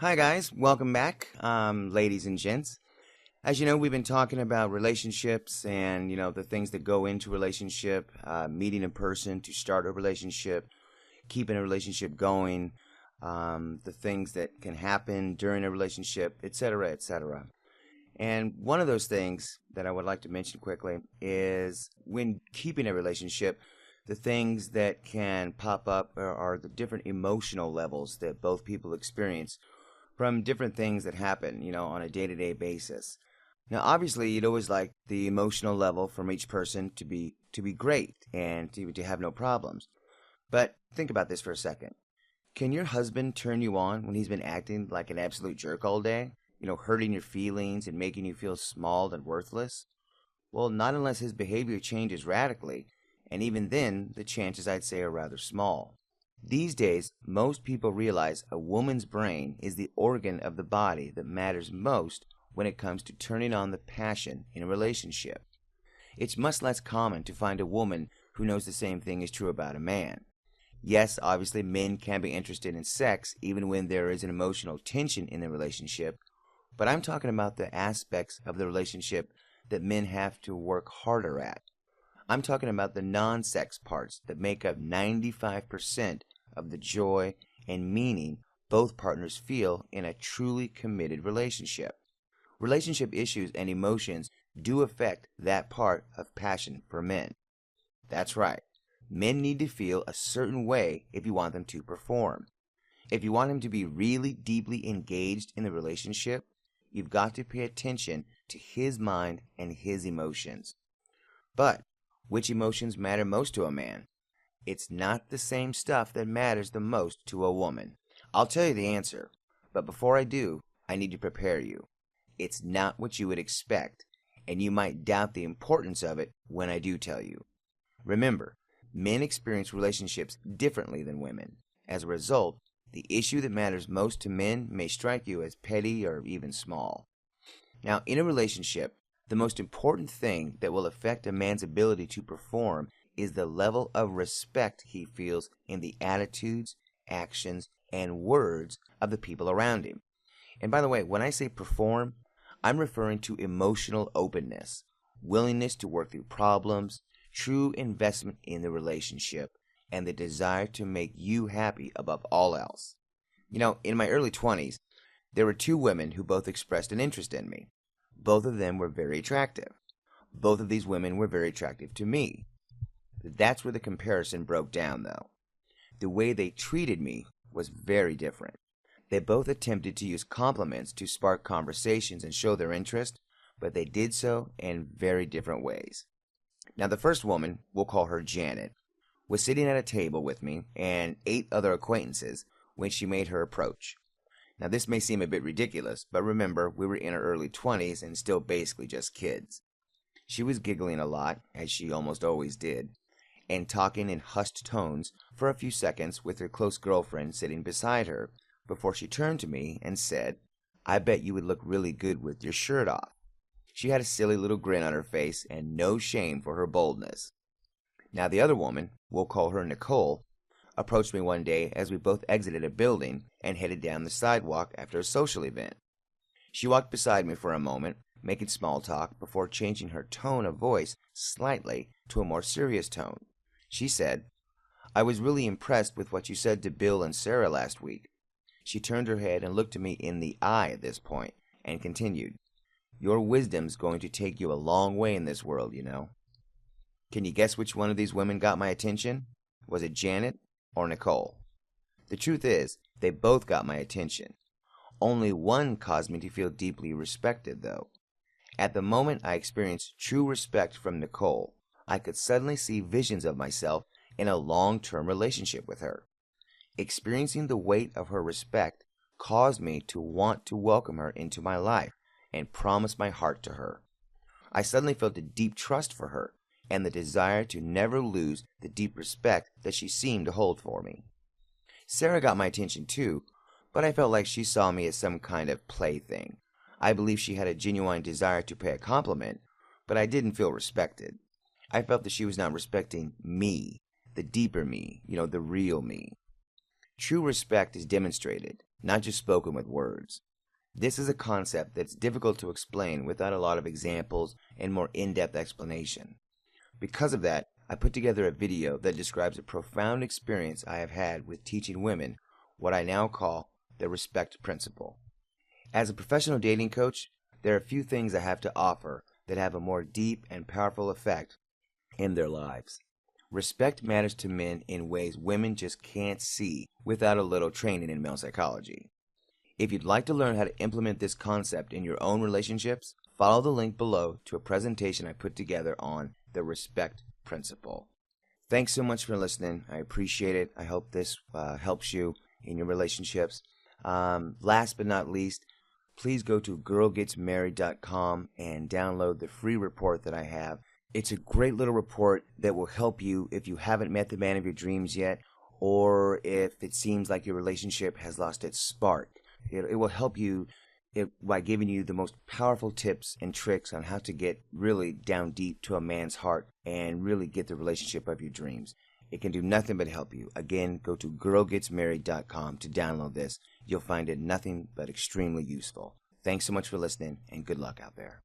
Hi, guys. Welcome back, ladies and gents. As you know, we've been talking about relationships and, the things that go into relationship, meeting a person to start a relationship, keeping a relationship going, the things that can happen during a relationship, etc., etc. And one of those things that I would like to mention quickly is when keeping a relationship, the things that can pop up are the different emotional levels that both people experience from different things that happen, on a day-to-day basis. Now, obviously, you'd always like the emotional level from each person to be great and to have no problems. But think about this for a second. Can your husband turn you on when he's been acting like an absolute jerk all day? Hurting your feelings and making you feel small and worthless? Well, not unless his behavior changes radically, and even then, the chances I'd say are rather small. These days, most people realize a woman's brain is the organ of the body that matters most when it comes to turning on the passion in a relationship. It's much less common to find a woman who knows the same thing is true about a man. Yes, obviously men can be interested in sex even when there is an emotional tension in the relationship, but I'm talking about the aspects of the relationship that men have to work harder at. I'm talking about the non-sex parts that make up 95% of the joy and meaning both partners feel in a truly committed relationship. Relationship issues and emotions do affect that part of passion for men. That's right. Men need to feel a certain way if you want them to perform. If you want him to be really deeply engaged in the relationship, you've got to pay attention to his mind and his emotions. But which emotions matter most to a man? It's not the same stuff that matters the most to a woman. I'll tell you the answer, but before I do, I need to prepare you. It's not what you would expect, and you might doubt the importance of it when I do tell you. Remember, men experience relationships differently than women. As a result, the issue that matters most to men may strike you as petty or even small. Now, in a relationship, the most important thing that will affect a man's ability to perform is the level of respect he feels in the attitudes, actions, and words of the people around him. And by the way, when I say perform, I'm referring to emotional openness, willingness to work through problems, true investment in the relationship, and the desire to make you happy above all else. In my early 20s, there were two women who both expressed an interest in me. Both of them were very attractive. Both of these women were very attractive to me. That's where the comparison broke down, though. The way they treated me was very different. They both attempted to use compliments to spark conversations and show their interest, but they did so in very different ways. Now, the first woman, we'll call her Janet, was sitting at a table with me and 8 other acquaintances when she made her approach. Now, this may seem a bit ridiculous, but remember, we were in our early 20s and still basically just kids. She was giggling a lot, as she almost always did, and talking in hushed tones for a few seconds with her close girlfriend sitting beside her before she turned to me and said, "I bet you would look really good with your shirt off." She had a silly little grin on her face and no shame for her boldness. Now the other woman, we'll call her Nicole, approached me one day as we both exited a building and headed down the sidewalk after a social event. She walked beside me for a moment, making small talk before changing her tone of voice slightly to a more serious tone. She said, "I was really impressed with what you said to Bill and Sarah last week." She turned her head and looked at me in the eye at this point and continued, "Your wisdom's going to take you a long way in this world, you know." Can you guess which one of these women got my attention? Was it Janet or Nicole? The truth is, they both got my attention. Only one caused me to feel deeply respected, though. At the moment I experienced true respect from Nicole, I could suddenly see visions of myself in a long-term relationship with her. Experiencing the weight of her respect caused me to want to welcome her into my life and promise my heart to her. I suddenly felt a deep trust for her and the desire to never lose the deep respect that she seemed to hold for me. Sarah got my attention too, but I felt like she saw me as some kind of plaything. I believe she had a genuine desire to pay a compliment, but I didn't feel respected. I felt that she was not respecting me, the deeper me, the real me. True respect is demonstrated, not just spoken with words. This is a concept that's difficult to explain without a lot of examples and more in-depth explanation. Because of that, I put together a video that describes a profound experience I have had with teaching women what I now call the respect principle. As a professional dating coach, there are a few things I have to offer that have a more deep and powerful effect in their lives. Respect matters to men in ways women just can't see without a little training in male psychology. If you'd like to learn how to implement this concept in your own relationships, follow the link below to a presentation I put together on the respect principle. Thanks so much for listening. I appreciate it. I hope this helps you in your relationships. Last but not least, please go to girlgetsmarried.com and download the free report that I have. It's a great little report that will help you if you haven't met the man of your dreams yet, or if it seems like your relationship has lost its spark. It will help you by giving you the most powerful tips and tricks on how to get really down deep to a man's heart and really get the relationship of your dreams. It can do nothing but help you. Again, go to girlgetsmarried.com to download this. You'll find it nothing but extremely useful. Thanks so much for listening, and good luck out there.